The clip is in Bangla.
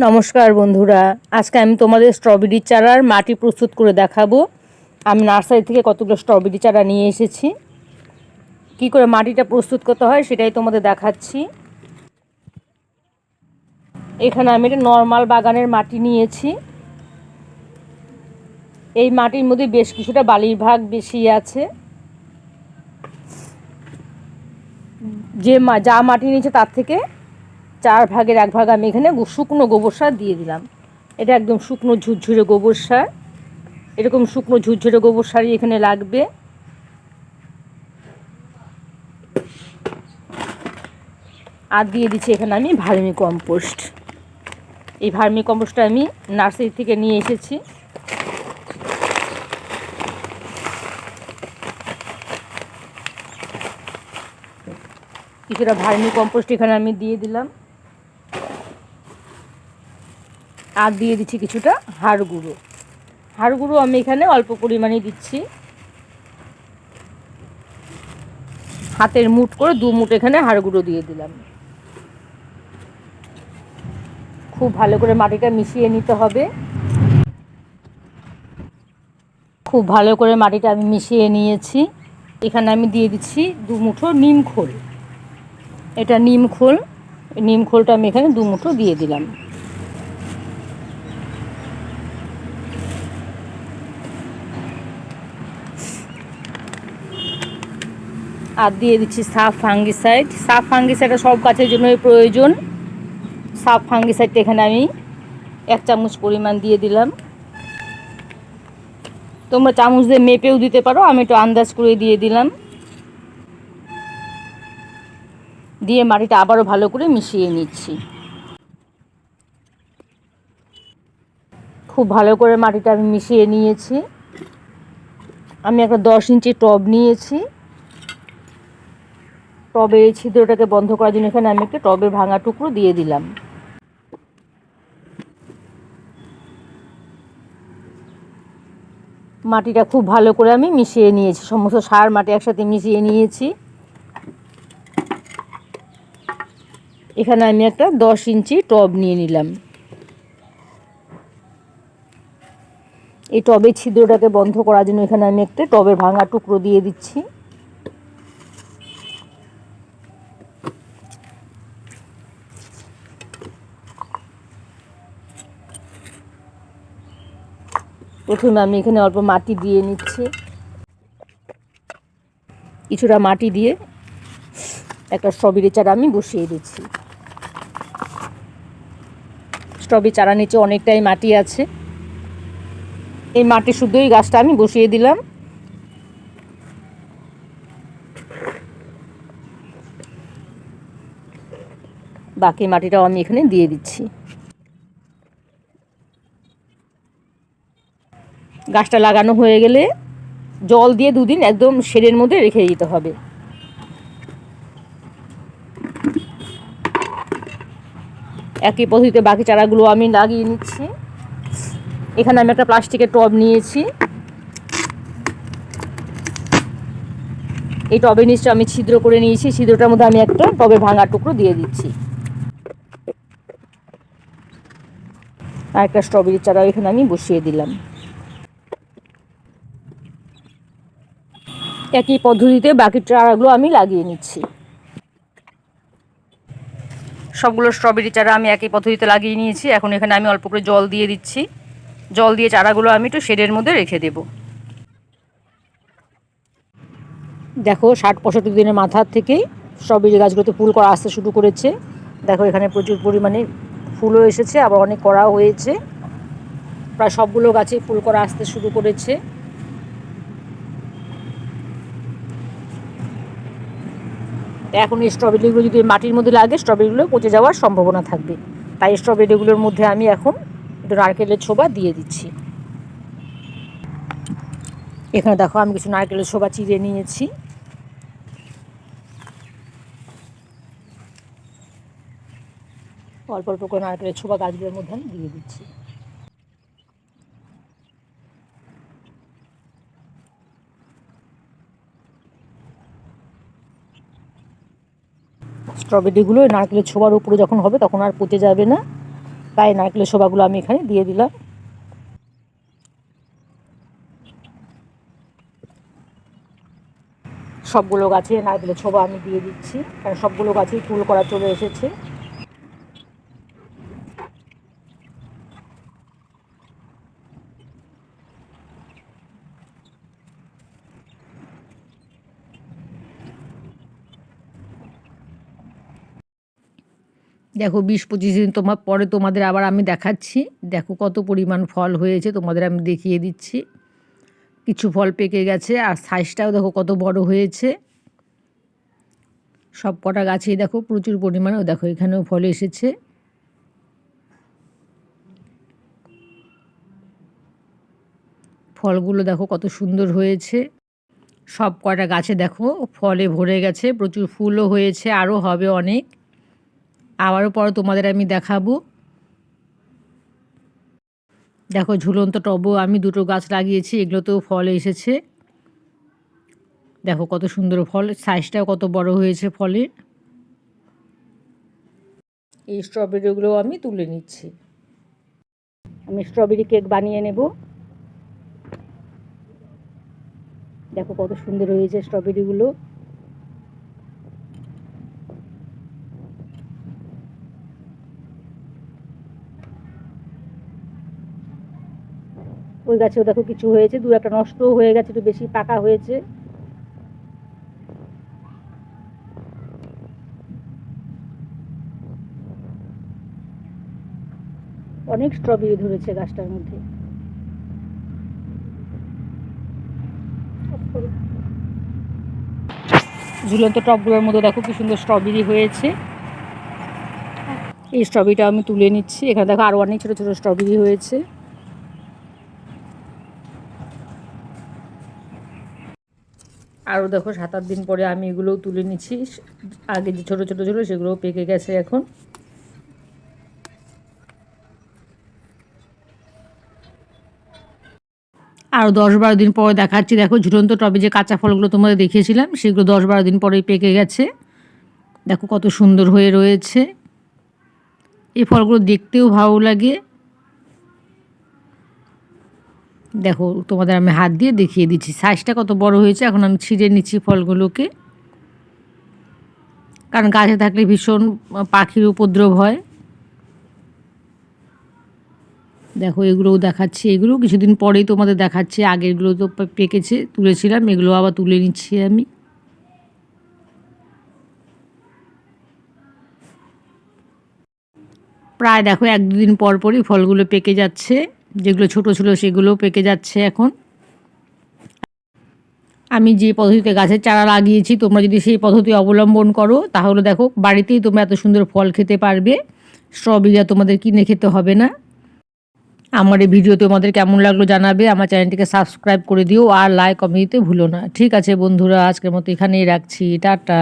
নমস্কার বন্ধুরা, আজকে আমি তোমাদের স্ট্রবেরি চারার মাটি প্রস্তুত করে দেখাবো। আমি নার্সারি থেকে কতগুলো স্ট্রবেরি চারা নিয়ে এসেছি। কি করে মাটিটা প্রস্তুত করতে হয় সেটাই তোমাদের দেখাচ্ছি। এখানে আমি একটা নর্মাল বাগানের মাটি নিয়েছি। এই মাটির মধ্যে বেশ কিছুটা বালির ভাগ বেশি আছে। যা মাটি নিয়েছে তার থেকে 1/4 ভাগ আমি এখানে শুকনো গোবর সার দিয়ে দিলাম। এটা একদম শুকনো ঝুরঝুরে গোবর সার। এরকম শুকনো ঝুরঝুরে গোবর সারই এখানে লাগবে। আর দিয়ে দিচ্ছি এখানে আমি ভার্মি কম্পোস্ট। এই ভার্মি কম্পোস্টটা আমি নার্সারি থেকে নিয়ে এসেছি। কিছুটা ভার্মি কম্পোস্ট এখানে আমি দিয়ে দিলাম। আর দিয়ে দিচ্ছি কিছুটা হাড় গুঁড়ো। হাড় গুঁড়ো আমি এখানে অল্প পরিমাণে দিচ্ছি। হাতের মুঠ করে 2 মুঠ এখানে হাড় গুঁড়ো দিয়ে দিলাম। খুব ভালো করে মাটিটা মিশিয়ে নিতে হবে। খুব ভালো করে মাটিটা আমি মিশিয়ে নিয়েছি। এখানে আমি দিয়ে দিচ্ছি 2 মুঠো নিম খোল। এটা নিম খোল। নিম খোলটা আমি এখানে 2 মুঠো দিয়ে দিলাম। আর দিয়ে দিচ্ছি সাফ ফাঙ্গিসাইড। সাফ ফাঙ্গিসাইডটা সব গাছের জন্যই প্রয়োজন। সাফ ফাঙ্গিসাইডটা এখানে আমি 1 চামচ পরিমাণ দিয়ে দিলাম। তোমরা চামচ দিয়ে মেপেও দিতে পারো, আমি একটু আন্দাজ করে দিয়ে দিলাম। দিয়ে মাটিটা আবারও ভালো করে মিশিয়ে নিচ্ছি। খুব ভালো করে মাটিটা আমি মিশিয়ে নিয়েছি। আমি একটা 10 ইঞ্চি টব নিয়েছি। টবের এই ছিদ্রটাকে বন্ধ করার জন্য এখানে আমি একটা টবের ভাঙা টুকরো দিয়ে দিলাম। মাটিটা খুব ভালো করে আমি মিশিয়ে নিয়েছি। সমস্ত সার মাটি একসাথে মিশিয়ে নিয়েছি। এখানে আমি একটা 10 ইঞ্চি টব নিয়ে নিলাম। এই টবের ছিদ্রটাকে বন্ধ করার জন্য এখানে আমি একটা টবের ভাঙা টুকরো দিয়ে দিচ্ছি। প্রথমে আমি এখানে অল্প মাটি দিয়ে নিচ্ছি। কিছুটা মাটি দিয়ে একটা স্ট্রবেরি চারা আমি বসিয়ে দিচ্ছি। স্ট্রবেরি চারা নিচে অনেকটাই মাটি আছে। এই মাটি শুদ্ধই গাছটা আমি বসিয়ে দিলাম। বাকি মাটিটাও আমি এখানে দিয়ে দিচ্ছি। গাছটা লাগানো হয়ে গেলে জল দিয়ে 2 দিন একদম শেডের মধ্যে রেখে দিতে হবে। একই পদ্ধতিতে বাকি চারাগুলো আমি লাগিয়ে নিচ্ছি। এখানে আমি একটা প্লাস্টিকের টব নিয়েছি। এই টবের নিচটা আমি ছিদ্র করে নিয়েছি। ছিদ্রটার মধ্যে আমি একটা টবের ভাঙা টুকরো দিয়ে দিচ্ছি। আর একটা স্ট্রবেরি চারা এখানে আমি বসিয়ে দিলাম। একই পদ্ধতিতে বাকি চারাগুলো আমি লাগিয়ে নিচ্ছি। সবগুলো স্ট্রবেরি চারা আমি একই পদ্ধতিতে লাগিয়ে নিয়েছি। এখন এখানে আমি অল্প করে জল দিয়ে দিচ্ছি। জল দিয়ে চারাগুলো আমি একটু শেডের মধ্যে রেখে দেব। দেখো 60-65 দিনের মাথার থেকেই স্ট্রবেরি গাছগুলোতে ফুল করা আসতে শুরু করেছে। দেখো এখানে প্রচুর পরিমাণে ফুলও এসেছে, আবার অনেক কড়াও হয়েছে। প্রায় সবগুলো গাছে ফুল করা আসতে শুরু করেছে। এখন এই স্ট্রবেরিগুলো যদি মাটির মধ্যে লাগে স্ট্রবেরিগুলো পচে যাওয়ার সম্ভাবনা থাকবে। তাই স্ট্রবেরিগুলোর মধ্যে আমি এখন একটু নারকেলের ছোবা দিয়ে দিচ্ছি। এখানে দেখো আমি কিছু নারকেলের ছোবা চিড়ে নিয়েছি। অল্প অল্প করে নারকেলের ছোবা গাছগুলোর মধ্যে আমি দিয়ে দিচ্ছি। স্ট্রবেরিগুলো নারকেলের ছোবার উপরে যখন হবে তখন আর পচে যাবে না। তাই নারকেলের ছোবাগুলো আমি এখানে দিয়ে দিলাম। সবগুলো গাছে নারকেলের ছোবা আমি দিয়ে দিচ্ছি, কারণ সবগুলো গাছেই ফুল করা চলে এসেছে। দেখো 20-25 দিন পরে তোমাদের আবার আমি দেখাচ্ছি। দেখো কত পরিমাণ ফল হয়েছে, তোমাদের আমি দেখিয়ে দিচ্ছি। কিছু ফল পেকে গেছে, আর সাইজটাও দেখো কত বড় হয়েছে। সব কটা গাছেই দেখো প্রচুর পরিমাণেও দেখো এখানেও ফল এসেছে। ফলগুলো দেখো কত সুন্দর হয়েছে। সব কটা গাছে দেখো ফলে ভরে গেছে, প্রচুর ফুলও হয়েছে, আরও হবে অনেক। আবারও পরে তোমাদের আমি দেখাবো। দেখো ঝুলন্ত টবও আমি দুটো গাছ লাগিয়েছি, এগুলোতেও ফল এসেছে। দেখো কত সুন্দর ফল, সাইজটাও কত বড় হয়েছে ফলের। এই স্ট্রবেরিগুলো আমি তুলে নিচ্ছি। আমি স্ট্রবেরি কেক বানিয়ে নেব। দেখো কত সুন্দর হয়েছে স্ট্রবেরিগুলো। ওই গাছেও দেখো কিছু হয়েছে, দু একটা নষ্টও হয়ে গেছে, একটু বেশি পাকা হয়েছে। অনেক স্ট্রবেরি ধরেছে গাছটার মধ্যে। ঝুলন্ত টবগুলোর মধ্যে দেখো কি সুন্দর স্ট্রবেরি হয়েছে। এই স্ট্রবেরিটা আমি তুলে নিচ্ছি। এখানে দেখো আরও অনেক ছোটো ছোটো স্ট্রবেরি হয়েছে। আরও দেখো 7-8 দিন পরে আমি এগুলোও তুলে নিচ্ছি। আগে যে ছোটো ছোটো ছিল সেগুলোও পেকে গেছে এখন। আরও 10-12 দিন পরে দেখাচ্ছি। দেখো ঝুলন্ত টবে যে কাঁচা ফলগুলো তোমাদের দেখিয়েছিলাম সেগুলো 10-12 দিন পরেই পেকে গেছে। দেখো কত সুন্দর হয়ে রয়েছে। এই ফলগুলো দেখতেও ভালো লাগে। দেখো তোমাদের আমি হাত দিয়ে দেখিয়ে দিচ্ছি সাইজটা কত বড় হয়েছে। এখন আমি ছিঁড়ে নিচ্ছি ফলগুলোকে, কারণ গাছে থাকলে ভীষণ পাখির উপদ্রব হয়। দেখো এগুলোও দেখাচ্ছি, এগুলো কিছুদিন পরেই তোমাদের দেখাচ্ছি। আগেরগুলো তো পেকেছে, তুলেছিলাম, এগুলো আবার তুলে নিচ্ছি আমি। প্রায় দেখো 1-2 দিন পর পরই ফলগুলো পেকে যাচ্ছে। যেগুলো ছোট ছিল সেগুলোও পেকে যাচ্ছে এখন। আমি যে পদ্ধতিতে গাছের চারা লাগিয়েছি, তোমরা যদি সেই পদ্ধতি অবলম্বন করো তাহলে দেখো বাড়িতেই তোমরা এত সুন্দর ফল খেতে পারবে। স্ট্রবেরি তোমাদের কিনে খেতে হবে না। আমার এই ভিডিও তোমাদের কেমন লাগলো জানাবে। আমার চ্যানেলটিকে সাবস্ক্রাইব করে দিও, আর লাইক কমেন্ট দিতে ভুলো না। ঠিক আছে বন্ধুরা, আজকের মতো এখানেই রাখছি। টাটা।